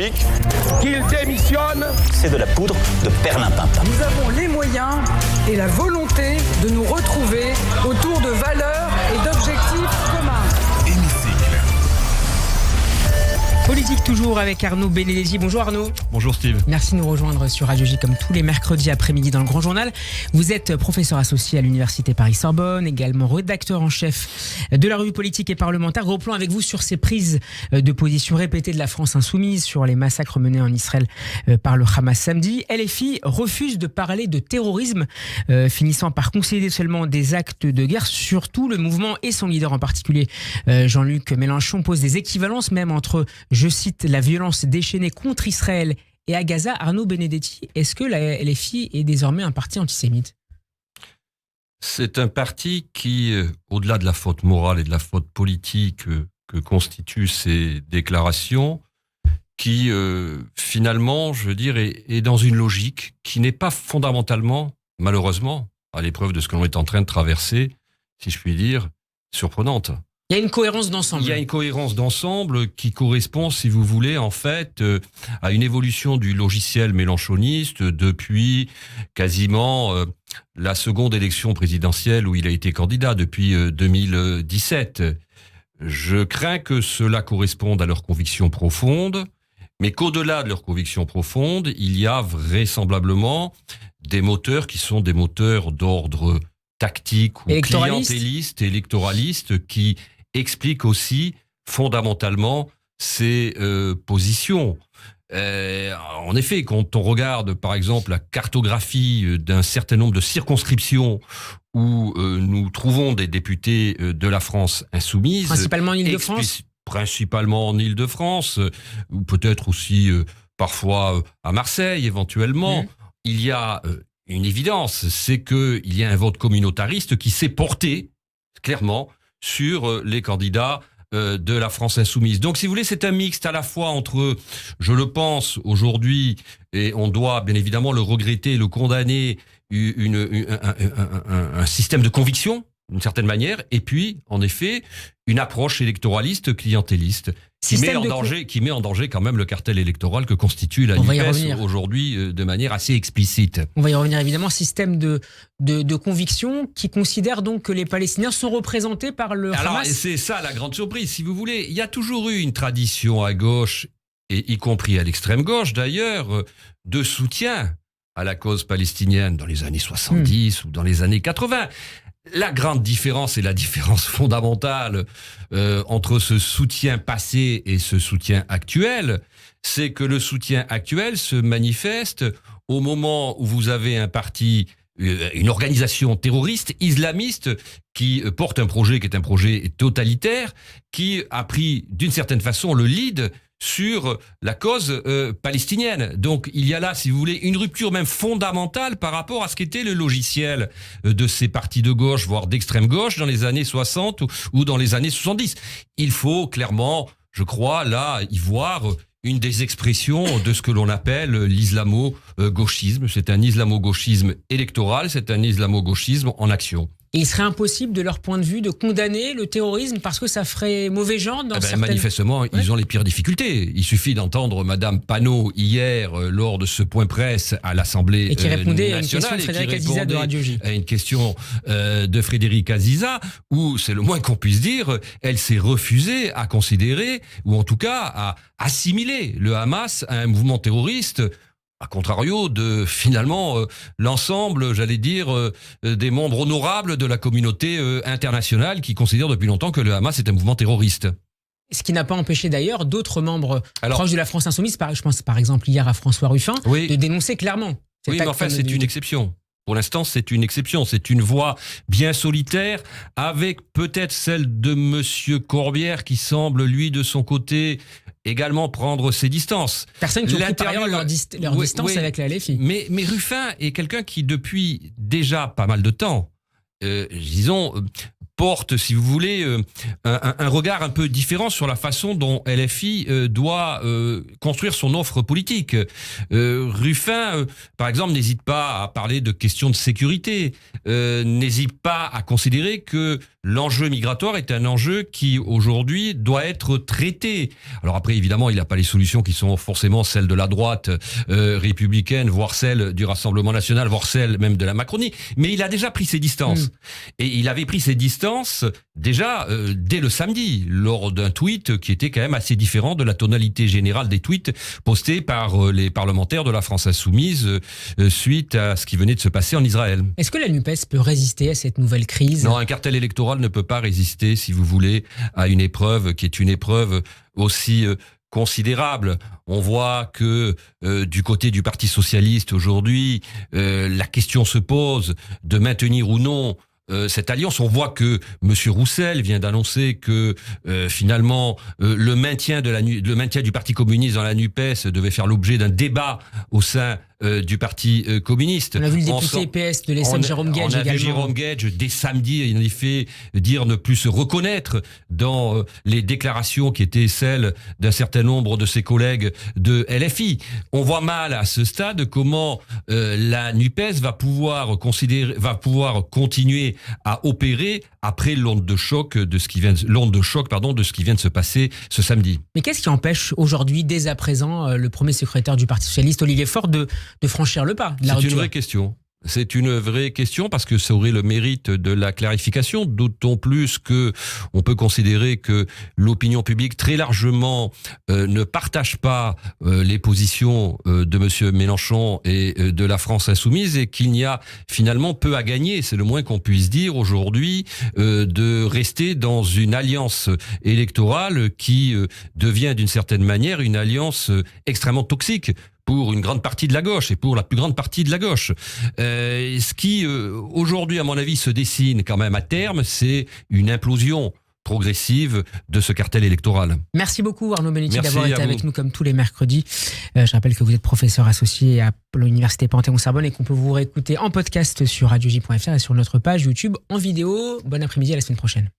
République, qu'il démissionne. c'est de la poudre de perlimpinpin. Nous avons les moyens et la volonté de nous retrouver autour de valeurs et d'objectifs communs. Politique toujours avec Arnaud Benedetti. Bonjour Arnaud. Bonjour Steve. Merci de nous rejoindre sur Radio J comme tous les mercredis après-midi dans le Grand Journal. Vous êtes professeur associé à l'Université Paris-Sorbonne, également rédacteur en chef de la revue Politique et Parlementaire. Gros plan avec vous sur ces prises de position répétées de la France insoumise sur les massacres menés en Israël par le Hamas samedi. LFI refuse de parler de terrorisme, finissant par concéder seulement des actes de guerre. Surtout, le mouvement et son leader en particulier, Jean-Luc Mélenchon, pose des équivalences même entre, je cite, la violence déchaînée contre Israël et à Gaza. Arnaud Benedetti, est-ce que la LFI est désormais un parti antisémite ? C'est un parti qui, au-delà de la faute morale et de la faute politique que constituent ces déclarations, qui finalement, je veux dire, est dans une logique qui n'est pas fondamentalement, malheureusement, à l'épreuve de ce que l'on est en train de traverser, si je puis dire, surprenante. Il y a une cohérence d'ensemble. Il y a une cohérence d'ensemble qui correspond, si vous voulez, en fait, à une évolution du logiciel mélenchoniste depuis quasiment la seconde élection présidentielle où il a été candidat, depuis 2017. Je crains que cela corresponde à leurs convictions profondes, mais qu'au-delà de leurs convictions profondes, il y a vraisemblablement des moteurs qui sont des moteurs d'ordre tactique ou clientéliste, électoraliste, qui explique aussi fondamentalement ces positions. En effet, quand on regarde par exemple la cartographie d'un certain nombre de circonscriptions où nous trouvons des députés de la France insoumise, principalement en Île-de-France, principalement en Île-de-France, ou peut-être aussi parfois à Marseille éventuellement, il y a une évidence, c'est qu'il y a un vote communautariste qui s'est porté clairement sur les candidats de la France insoumise. Donc, si vous voulez, c'est un mixte à la fois entre, je le pense, aujourd'hui, et on doit bien évidemment le regretter, le condamner, un système de conviction, d'une certaine manière, et puis, en effet, une approche électoraliste, clientéliste, qui met en danger quand même le cartel électoral que constitue la NUPES aujourd'hui de manière assez explicite. On va y revenir évidemment. Système de conviction qui considère donc que les Palestiniens sont représentés par le Hamas. Alors, c'est ça la grande surprise, si vous voulez. Il y a toujours eu une tradition à gauche, et y compris à l'extrême gauche d'ailleurs, de soutien à la cause palestinienne dans les années 70 ou dans les années 80. La grande différence et la différence fondamentale entre ce soutien passé et ce soutien actuel, c'est que le soutien actuel se manifeste au moment où vous avez un parti, une organisation terroriste, islamiste, qui porte un projet qui est un projet totalitaire, qui a pris d'une certaine façon le lead sur la cause palestinienne. Donc il y a là, si vous voulez, une rupture même fondamentale par rapport à ce qu'était le logiciel de ces partis de gauche, voire d'extrême gauche, dans les années 60 ou dans les années 70. Il faut clairement, je crois, là, y voir une des expressions de ce que l'on appelle l'islamo-gauchisme. C'est un islamo-gauchisme électoral, c'est un islamo-gauchisme en action. Et il serait impossible, de leur point de vue, de condamner le terrorisme parce que ça ferait mauvais genre dans certaines... Manifestement, ils ont les pires difficultés. Il suffit d'entendre Madame Panot hier lors de ce point presse à l'Assemblée nationale. Et qui répondait à une question de Frédéric Aziza de Radio J. À une question de Frédéric Aziza, où, c'est le moins qu'on puisse dire, elle s'est refusée à considérer, ou en tout cas à assimiler le Hamas à un mouvement terroriste, à contrario de, finalement, l'ensemble, j'allais dire, des membres honorables de la communauté internationale qui considèrent depuis longtemps que le Hamas est un mouvement terroriste. Ce qui n'a pas empêché d'ailleurs d'autres membres proches de la France insoumise, je pense par exemple hier à François Ruffin, de dénoncer clairement. Oui, mais enfin, c'est une exception. Pour l'instant, c'est une exception. C'est une voix bien solitaire, avec peut-être celle de Monsieur Corbière, qui semble, lui, de son côté, également prendre ses distances. Personne qui ont pris par ailleurs leur distance avec la LFI. Mais Ruffin est quelqu'un qui, depuis déjà pas mal de temps, disons, porte, si vous voulez, un regard un peu différent sur la façon dont LFI doit construire son offre politique. Ruffin, par exemple, n'hésite pas à parler de questions de sécurité, n'hésite pas à considérer que l'enjeu migratoire est un enjeu qui, aujourd'hui, doit être traité. Alors après, évidemment, il n'a pas les solutions qui sont forcément celles de la droite républicaine, voire celles du Rassemblement national, voire celles même de la Macronie. Mais il a déjà pris ses distances. Et il avait pris ses distances déjà dès le samedi, lors d'un tweet qui était quand même assez différent de la tonalité générale des tweets postés par les parlementaires de la France Insoumise suite à ce qui venait de se passer en Israël. Est-ce que la NUPES peut résister à cette nouvelle crise ? Non, un cartel électoral ne peut pas résister, si vous voulez, à une épreuve qui est une épreuve aussi considérable. On voit que du côté du Parti socialiste aujourd'hui, la question se pose de maintenir ou non cette alliance. On voit que M. Roussel vient d'annoncer que finalement le maintien du Parti communiste dans la NUPES devait faire l'objet d'un débat au sein du Parti communiste. On a vu le député PS de l'Essonne, Jérôme Guedj, également. On a vu Jérôme Guedj, dès samedi, en effet, dire ne plus se reconnaître dans les déclarations qui étaient celles d'un certain nombre de ses collègues de LFI. On voit mal à ce stade comment la NUPES va pouvoir continuer à opérer après l'onde de choc de ce qui vient de se passer ce samedi. Mais qu'est-ce qui empêche aujourd'hui, dès à présent, le premier secrétaire du Parti socialiste, Olivier Faure, de franchir le pas de la rupture ? C'est une vraie question. C'est une vraie question parce que ça aurait le mérite de la clarification, d'autant plus que on peut considérer que l'opinion publique très largement ne partage pas les positions de monsieur Mélenchon et de la France Insoumise et qu'il n'y a finalement peu à gagner, c'est le moins qu'on puisse dire aujourd'hui, de rester dans une alliance électorale qui devient d'une certaine manière une alliance extrêmement toxique pour une grande partie de la gauche et pour la plus grande partie de la gauche. Ce qui, aujourd'hui, à mon avis, se dessine quand même à terme, c'est une implosion progressive de ce cartel électoral. Merci beaucoup Arnaud Benetti d'avoir été avec nous comme tous les mercredis. Je rappelle que vous êtes professeur associé à l'Université Panthéon-Sorbonne et qu'on peut vous réécouter en podcast sur radioj.fr et sur notre page YouTube en vidéo. Bon après-midi, à la semaine prochaine.